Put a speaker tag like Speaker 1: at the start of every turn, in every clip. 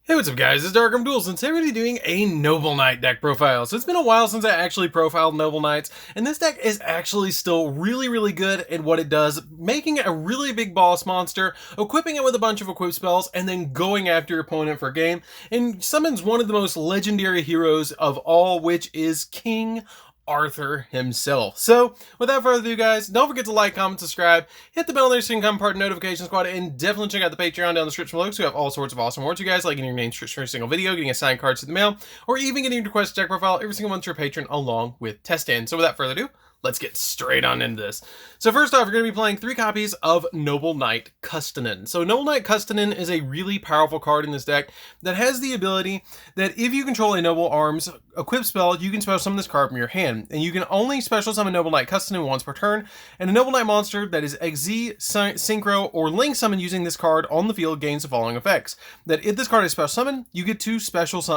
Speaker 1: Hey, what's up guys, it's DarkArmedDuelist, and today we're going to be doing a Noble Knight deck profile. So it's been a while since I actually profiled Noble Knights, and this deck is actually still really good at what it does, making it a really big boss monster, equipping it with a bunch of equip spells, and then going after your opponent for game, and summons one of the most legendary heroes of all, which is King Arthur himself. So without further ado guys, don't forget to like, comment, subscribe, hit the bell there so you can become part of the notification squad, and definitely check out the Patreon down in the description below because we have all sorts of awesome rewards you guys, like getting your name searched for a single video, getting assigned cards to the mail, or even getting your requested deck profile every single month to your patron along with test stand. So without further ado, let's get straight on into this. So first off, you're going to be playing 3 copies of Noble Knight Kustanin. So Noble Knight Kustanin is a really powerful card in this deck that has the ability that if you control a Noble Arms equip spell, you can special summon this card from your hand. And you can only special summon Noble Knight Kustanin once per turn. And a Noble Knight monster that is XZ, Synchro, or Link summon using this card on the field gains the following effects. That if this card is special summoned, you get to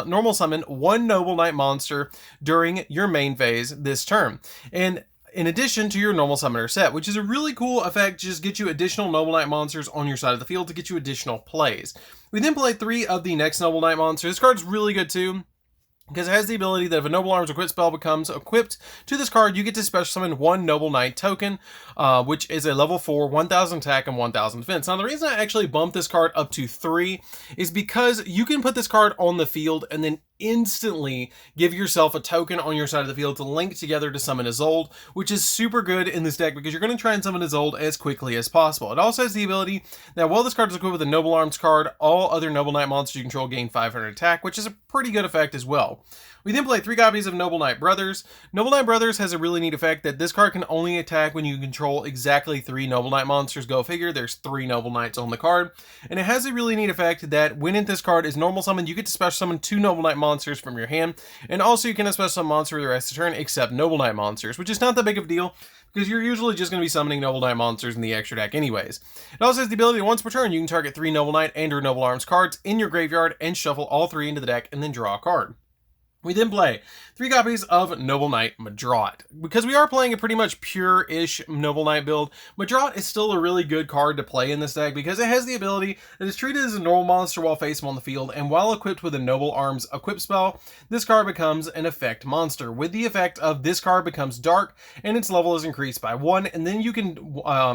Speaker 1: normal summon 1 Noble Knight monster during your main phase this turn. And in addition to your normal summoner set, which is a really cool effect, just get you additional Noble Knight monsters on your side of the field to get you additional plays. We then play 3 of the next Noble Knight monster. This card's really good too, because it has the ability that if a Noble Arms equip spell becomes equipped to this card, you get to special summon 1 Noble Knight token, which is a level 4, 1000 attack and 1000 defense. Now the reason I actually bumped this card up to 3 is because you can put this card on the field and then instantly give yourself a token on your side of the field to link together to summon Isolde, which is super good in this deck because you're going to try and summon Isolde as quickly as possible. It also has the ability that while this card is equipped with a Noble Arms card, all other Noble Knight monsters you control gain 500 attack, which is a pretty good effect as well. We then play 3 copies of Noble Knight Brothers. Noble Knight Brothers has a really neat effect that this card can only attack when you control exactly 3 Noble Knight monsters. Go figure, there's 3 Noble Knights on the card. And it has a really neat effect that when this card is normal summoned, you get to special summon 2 Noble Knight monsters from your hand. And also you can special summon monsters for the rest of the turn except Noble Knight monsters, which is not that big of a deal because you're usually just going to be summoning Noble Knight monsters in the extra deck anyways. It also has the ability that once per turn, you can target 3 Noble Knight and or Noble Arms cards in your graveyard and shuffle all 3 into the deck and then draw a card. We then play 3 copies of Noble Knight Madrot. Because we are playing a pretty much pure-ish Noble Knight build, Madrot is still a really good card to play in this deck because it has the ability that is treated as a normal monster while face on the field, and while equipped with a Noble Arms equip spell, this card becomes an effect monster, with the effect of this card becomes dark and its level is increased by 1, and then you can,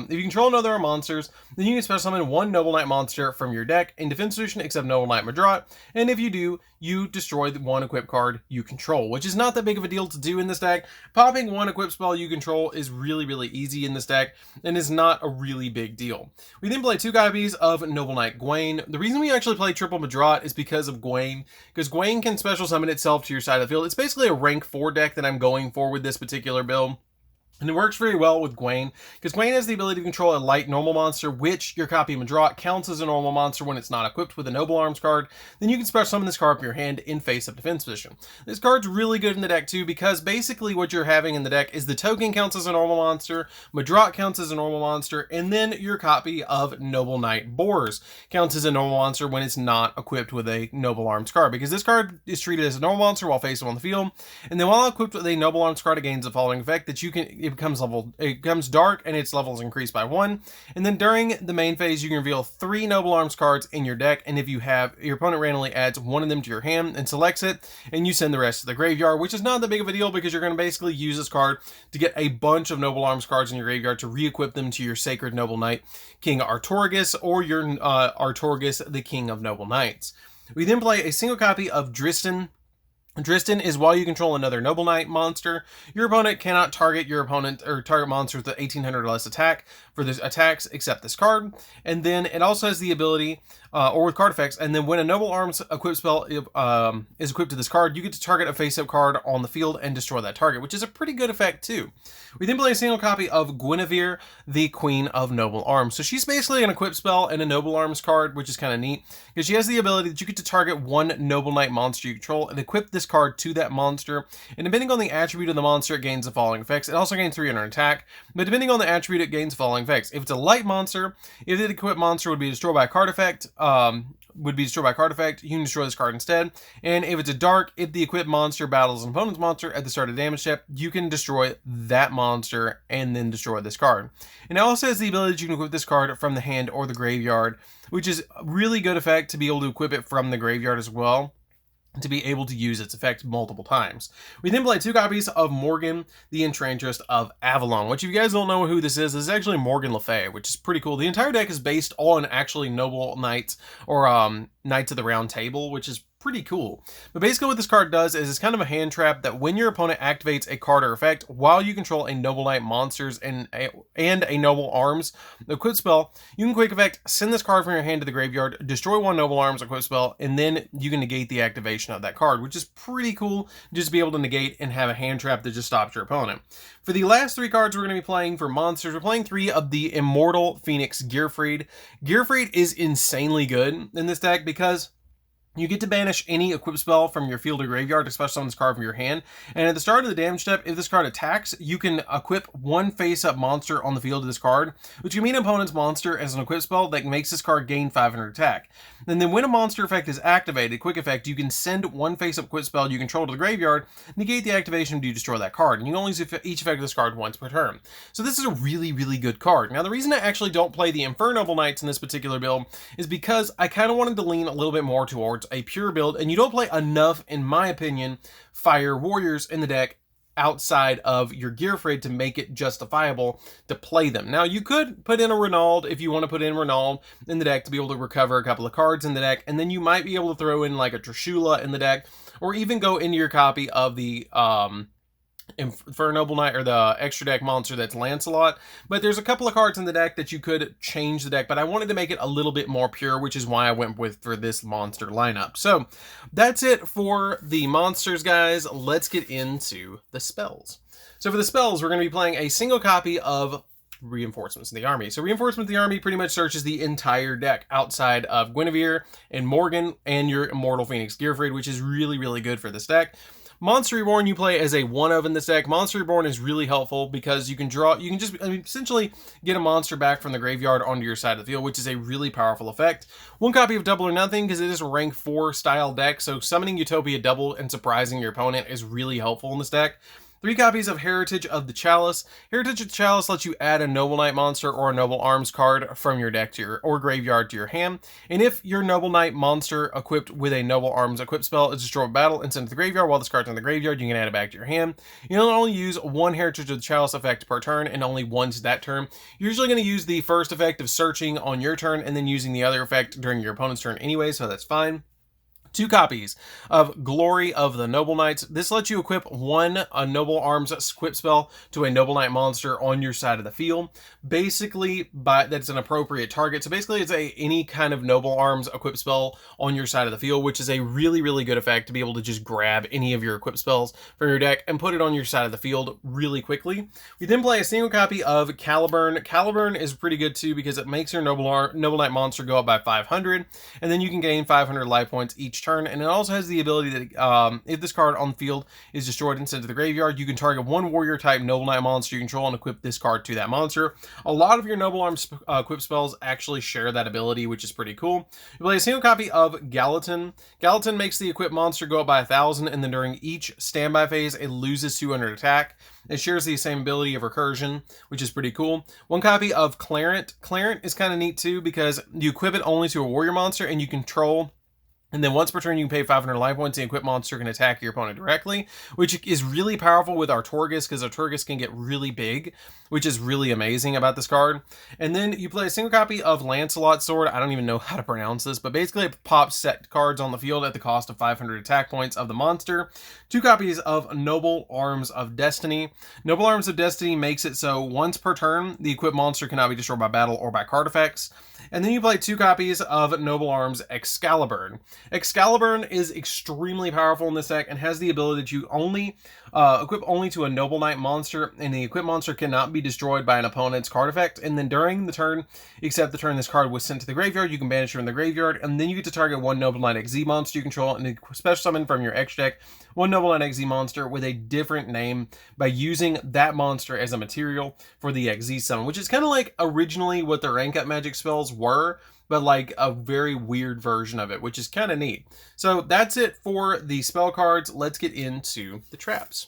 Speaker 1: if you control another monsters, then you can special summon 1 Noble Knight monster from your deck in defense position except Noble Knight Madrot, and if you do, you destroy the 1 equip card you control, which is not that big of a deal to do in this deck. Popping 1 equip spell you control is really easy in this deck and is not a really big deal. We then play 2 copies of Noble Knight Gwaine. The reason we actually play triple Madrot is because of Gwaine, because Gwaine can special summon itself to your side of the field. It's basically a rank 4 deck that I'm going for with this particular build. And it works very well with Gwaine, because Gwaine has the ability to control a light normal monster, which your copy of Madrot counts as a normal monster when it's not equipped with a Noble Arms card. Then you can special summon this card from your hand in face-up defense position. This card's really good in the deck too, because basically what you're having in the deck is the token counts as a normal monster, Madrot counts as a normal monster, and then your copy of Noble Knight Boars counts as a normal monster when it's not equipped with a Noble Arms card, because this card is treated as a normal monster while face-up on the field, and then while equipped with a Noble Arms card, it gains the following effect that you can. It becomes dark and its level is increased by 1. And then during the main phase, you can reveal 3 Noble Arms cards in your deck. And if you have, your opponent randomly adds 1 of them to your hand and selects it, and you send the rest to the graveyard, which is not that big of a deal because you're going to basically use this card to get a bunch of Noble Arms cards in your graveyard to re-equip them to your Sacred Noble Knight, King Artorigus, or your Artorigus, the King of Noble Knights. We then play a single copy of Dristan. Dristan is while you control another Noble Knight monster, your opponent cannot target your opponent or target monsters with 1800 or less attack for the attacks except this card. And then it also has the ability, or with card effects, and then when a Noble Arms equip spell is equipped to this card, you get to target a face-up card on the field and destroy that target, which is a pretty good effect too. We then play a single copy of Guinevere, the Queen of Noble Arms. So she's basically an equip spell and a Noble Arms card, which is kind of neat, because she has the ability that you get to target 1 Noble Knight monster you control and equip this card to that monster, and depending on the attribute of the monster, it gains the following effects. It also gains 300 attack, but depending on the attribute, it gains the following effects. If it's a light monster, if the equipped monster would be destroyed by a card effect, would be destroyed by card effect, you can destroy this card instead. And if it's a dark, if the equipped monster battles an opponent's monster at the start of the damage step, you can destroy that monster and then destroy this card. And it also has the ability that you can equip this card from the hand or the graveyard, which is a really good effect to be able to equip it from the graveyard as well, to be able to use its effect multiple times. We then play 2 copies of Morgan, the Enchantress of Avalon, which if you guys don't know who this is actually Morgan Le Fay, which is pretty cool. The entire deck is based on actually Noble Knights or Knights of the Round Table, which is pretty cool. But basically what this card does is it's kind of a hand trap that when your opponent activates a card or effect while you control a Noble Knight monsters and a Noble Arms equipped spell, you can quick effect send this card from your hand to the graveyard, destroy 1 Noble Arms equipped spell, and then you can negate the activation of that card, which is pretty cool, just to be able to negate and have a hand trap that just stops your opponent. For the last 3 cards we're going to be playing for monsters, we're playing 3 of the Immortal Phoenix Gearfried. Gearfried is insanely good in this deck because you get to banish any equip spell from your field or graveyard, especially on this card from your hand. And at the start of the damage step, if this card attacks, you can equip 1 face-up monster on the field of this card, which can mean an opponent's monster as an equip spell that makes this card gain 500 attack. And then when a monster effect is activated, quick effect, you can send 1 face-up equip spell you control to the graveyard, negate the activation to destroy that card. And you can only use each effect of this card once per turn. So this is a really, really good card. Now the reason I actually don't play the Infernoble Knights in this particular build is because I kind of wanted to lean a little bit more towards a pure build, and you don't play enough, in my opinion, Fire Warriors in the deck outside of your Gearfried to make it justifiable to play them. Now, you could put in a Renauld if you want to put in Renauld in the deck to be able to recover a couple of cards in the deck, and then you might be able to throw in like a Trishula in the deck, or even go into your copy of the Infernoble Knight or the extra deck monster that's Lancelot. But there's a couple of cards in the deck that you could change the deck, but I wanted to make it a little bit more pure, which is why I went for this monster lineup. So that's it for the monsters, guys. Let's get into the spells. So for the spells, we're going to be playing a single copy of Reinforcements in the Army. So Reinforcements in the Army pretty much searches the entire deck outside of Guinevere and Morgan and your Immortal Phoenix Gearfried, which is really, really good for this deck. Monster Reborn you play as a 1-of in this deck. Monster Reborn is really helpful because you can just essentially get a monster back from the graveyard onto your side of the field, which is a really powerful effect. 1 copy of Double or Nothing because it is a rank 4 style deck, so summoning Utopia double and surprising your opponent is really helpful in this deck. 3 copies of Heritage of the Chalice. Heritage of the Chalice lets you add a Noble Knight monster or a Noble Arms card from your deck to your or graveyard to your hand. And if your Noble Knight monster equipped with a Noble Arms equipped spell is destroyed battle and sent to the graveyard while this card's in the graveyard, you can add it back to your hand. You'll only use 1 Heritage of the Chalice effect per turn and only once that turn. You're usually going to use the first effect of searching on your turn and then using the other effect during your opponent's turn anyway, so that's fine. 2 copies of Glory of the Noble Knights. This lets you equip 1 Noble Arms equip spell to a Noble Knight monster on your side of the field. Basically, that's an appropriate target. So basically, it's any kind of Noble Arms equip spell on your side of the field, which is a really, really good effect to be able to just grab any of your equip spells from your deck and put it on your side of the field really quickly. We then play a single copy of Caliburn. Caliburn is pretty good too because it makes your Noble Knight monster go up by 500, and then you can gain 500 life points each turn. And it also has the ability that if this card on the field is destroyed and sent to the graveyard, you can target 1 warrior type Noble Knight monster you control and equip this card to that monster. A lot of your Noble Arms equip spells actually share that ability, which is pretty cool. You play a single copy of Gallatin. Gallatin makes the equipped monster go up by 1,000, and then during each standby phase, it loses 200 attack. It shares the same ability of Recursion, which is pretty cool. 1 copy of Clarent. Clarent is kind of neat too because you equip it only to a warrior monster and you control. And then once per turn, you can pay 500 life points. The equipped monster can attack your opponent directly, which is really powerful with Artorgus because Artorgus can get really big, which is really amazing about this card. And then you play a single copy of Lancelot Sword. I don't even know how to pronounce this, but basically it pops set cards on the field at the cost of 500 attack points of the monster. 2 copies of Noble Arms of Destiny. Noble Arms of Destiny makes it so once per turn, the equipped monster cannot be destroyed by battle or by card effects. And then you play 2 copies of Noble Arms Excalibur. Excalibur is extremely powerful in this deck and has the ability that you only equip only to a Noble Knight monster, and the equipped monster cannot be destroyed by an opponent's card effect. And then during the turn, except the turn this card was sent to the graveyard, you can banish it from the graveyard, and then you get to target 1 Noble Knight XZ monster you control and special summon from your extra deck 1 Noble Knight XZ monster with a different name by using that monster as a material for the XZ summon, which is kind of like originally what the rank up magic spells were. but like a very weird version of it, which is kind of neat. So that's it for the spell cards. Let's get into the traps.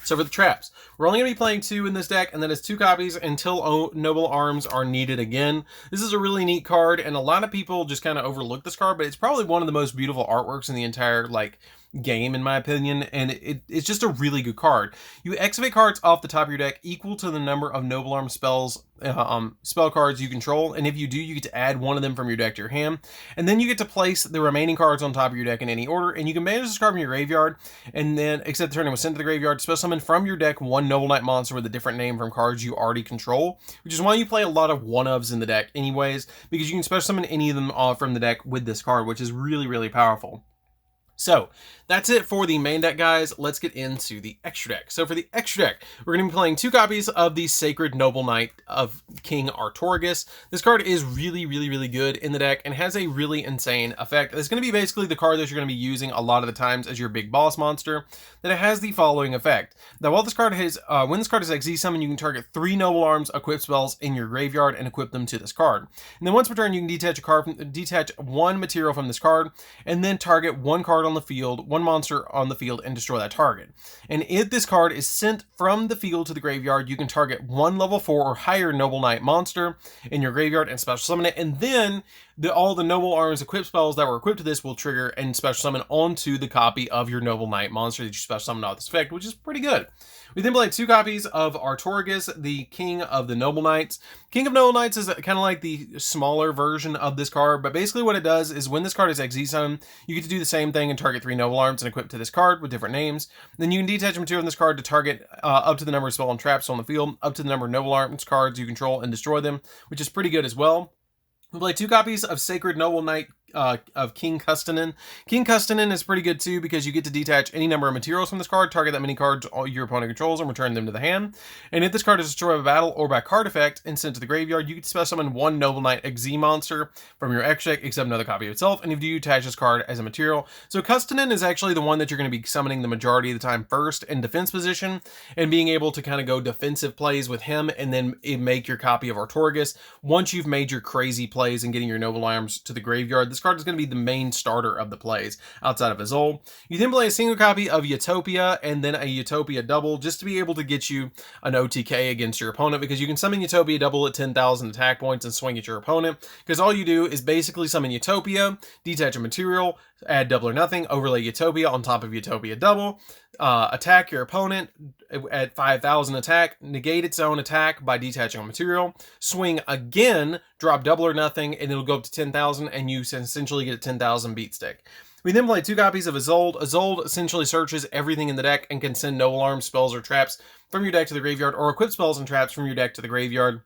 Speaker 1: So for the traps, we're only going to be playing 2 in this deck, and that is 2 copies until Noble Arms are needed again. This is a really neat card, and a lot of people just kind of overlook this card, but it's probably one of the most beautiful artworks in the entire, like, game, in my opinion, and it's just a really good card. You activate cards off the top of your deck equal to the number of Noble Arm spell cards you control, and if you do, you get to add one of them from your deck to your hand, and then you get to place the remaining cards on top of your deck in any order, and you can manage this card from your graveyard, and then, except the turn it was sent to the graveyard, special summon from your deck one Noble Knight monster with a different name from cards you already control, which is why you play a lot of one-ofs in the deck anyways, because you can special summon any of them from the deck with this card, which is really, really powerful. So that's it for the main deck, guys. Let's get into the extra deck. So for the extra deck, we're going to be playing 2 copies of the Sacred Noble Knight of King Artorigus. This card is really, really, really good in the deck and has a really insane effect. It's going to be basically the card that you're going to be using a lot of the times as your big boss monster. That it has the following effect. Now, while this card has, when this card is XZ summon, you can target 3 Noble Arms equipped spells in your graveyard and equip them to this card. And then once per turn, you can detach one material from this card, and then target 1 card on the field, 1 monster on the field, and destroy that target. And if this card is sent from the field to the graveyard, you can target 1 level 4 or higher Noble Knight monster in your graveyard and special summon it, and then all the Noble Arms equipped spells that were equipped to this will trigger and special summon onto the copy of your Noble Knight monster that you special summoned off this effect, which is pretty good. We then play 2 copies of Artorigus, the King of the Noble Knights. King of Noble Knights is kind of like the smaller version of this card, but basically what it does is when this card is XZ summoned, you get to do the same thing and target 3 Noble Arms and equip to this card with different names. Then you can detach a material in this card to target up to the number of spell and traps on the field, up to the number of Noble Arms cards you control, and destroy them, which is pretty good as well. We play 2 copies of Sacred Noble Knight of King Custonin. King Custonin is pretty good too because you get to detach any number of materials from this card, target that many cards your opponent controls, and return them to the hand. And if this card is destroyed by battle or by card effect and sent to the graveyard, you get to special summon 1 Noble Knight XZ monster from your extra deck, except another copy of itself, and if you attach this card as a material. So Custonin is actually the one that you're going to be summoning the majority of the time first in defense position, and being able to kind of go defensive plays with him, and then make your copy of Artorigus. Once you've made your crazy plays and getting your Noble Arms to the graveyard, this card is going to be the main starter of the plays outside of Azul. You then play a single copy of Utopia and then a Utopia double just to be able to get you an OTK against your opponent, because you can summon Utopia double at 10,000 attack points and swing at your opponent, because all you do is basically summon Utopia, detach a material, add double or nothing, overlay Utopia on top of Utopia double, attack your opponent at 5,000 attack, negate its own attack by detaching a material, swing again, drop double or nothing, and it'll go up to 10,000, and you essentially get a 10,000 beat stick. We then play 2 copies of Isolde. Isolde essentially searches everything in the deck and can send Noble Arms spells or traps from your deck to the graveyard, or equip spells and traps from your deck to the graveyard,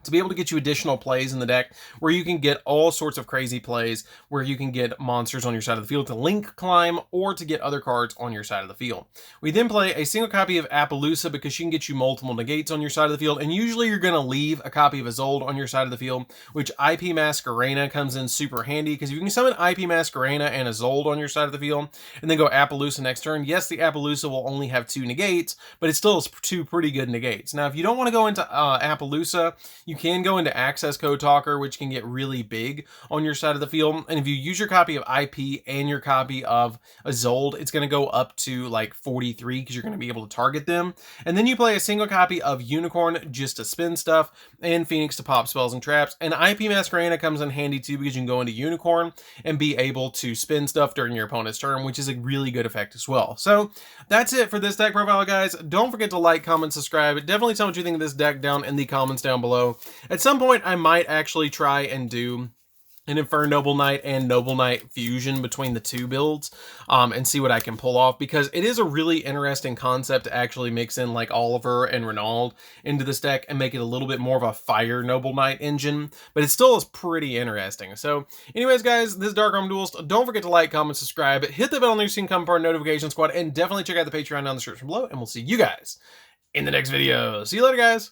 Speaker 1: to be able to get you additional plays in the deck where you can get all sorts of crazy plays where you can get monsters on your side of the field to link climb or to get other cards on your side of the field. We then play a single copy of Appaloosa because she can get you multiple negates on your side of the field, and usually you're going to leave a copy of Isolde on your side of the field, which IP Masquerena comes in super handy, because if you can summon IP Masquerena and Isolde on your side of the field and then go Appaloosa next turn, yes, the Appaloosa will only have 2 negates, but it still is 2 pretty good negates. Now, if you don't want to go into Appaloosa, you can go into Access Code Talker, which can get really big on your side of the field. And if you use your copy of IP and your copy of Isolde, it's going to go up to like 43 because you're going to be able to target them. And then you play a single copy of Unicorn just to spin stuff, and Phoenix to pop spells and traps. And IP Masquerena comes in handy too because you can go into Unicorn and be able to spin stuff during your opponent's turn, which is a really good effect as well. So that's it for this deck profile, guys. Don't forget to like, comment, subscribe. Definitely tell me what you think of this deck down in the comments down below. At some point, I might actually try and do an Inferno Noble Knight and Noble Knight fusion between the 2 builds, and see what I can pull off, because it is a really interesting concept to actually mix in like Oliver and Renaud into this deck and make it a little bit more of a fire Noble Knight engine, but it still is pretty interesting. So anyways, guys, this is DarkArmedDuelist. Don't forget to like, comment, subscribe, hit the bell on there so you can come part of notification squad, and definitely check out the Patreon down in the description below, and we'll see you guys in the next video. See you later, guys.